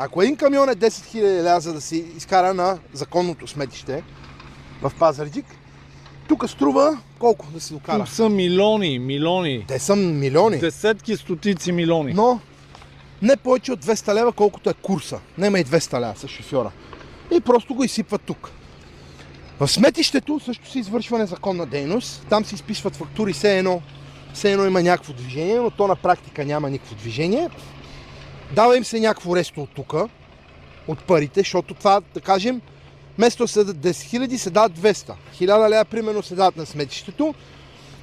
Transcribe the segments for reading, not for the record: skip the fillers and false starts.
Ако един камион е 10 000 лева, за да се изкара на законното сметище в Пазарджик, тук струва колко да се докара? Тук са милиони. Те са милиони. Десетки, стотици милиони. Но не повече от 200 лева, колкото е курса. Нема и 200 лева с шофьора. И просто го изсипват тук. В сметището също се извършва незаконна дейност. Там се изписват фактури, все едно има някакво движение, но то на практика няма никакво движение. Дава им се някакво ресто от тук, от парите, защото това, да кажем, вместо да се дадат 10 000, се дават 200. 1000 лева примерно се дават на сметището.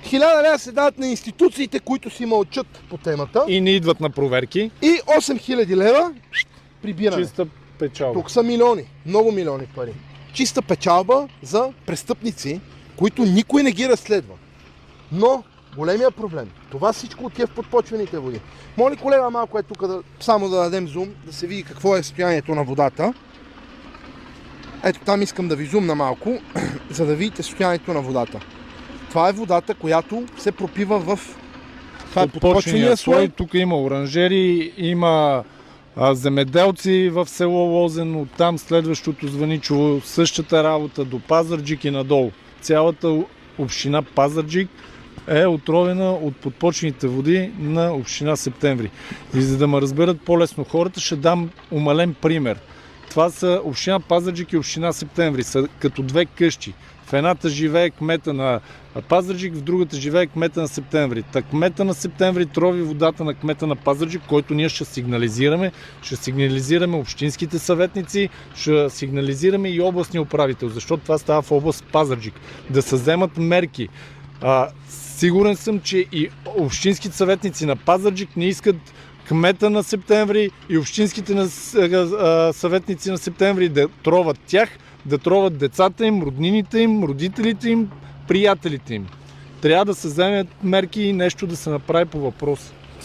1000 лева се дават на институциите, които си мълчат по темата. И не идват на проверки. И 8000 лева прибиране. Чиста печалба. Тук са милиони, много милиони пари. Чиста печалба за престъпници, които никой не ги разследва. Но големия проблем, това всичко отива в подпочвените води. Моли колега малко е тук само да дадем зум, да се види какво е състоянието на водата. Ето там искам да ви зумна малко, за да видите състоянието на водата. Това е водата, която се пропива в подпочвения слой. Тук има оранжери, има земеделци в село Лозен, оттам следващото Звъничево, същата работа до Пазарджик и надолу. Цялата община Пазарджик е отровена от подпочвените води на община Септември. И за да ме разберат по-лесно хората, ще дам умален пример. Това са община Пазарджик и община Септември, са като две къщи. В едната живее кмета на Пазарджик, в другата живее кмета на Септември. Та кмета на Септември трови водата на кмета на Пазарджик, който ние ще сигнализираме. Ще сигнализираме общинските съветници, ще сигнализираме и областния управител, защото това става в област Пазарджик. Да се вземат мерки. Сигурен съм, че и общинските съветници на Пазарджик не искат кмета на Септември и общинските съветници на Септември да троват тях, да троват децата им, роднините им, родителите им, приятелите им. Трябва да се вземат мерки и нещо да се направи по въпроса.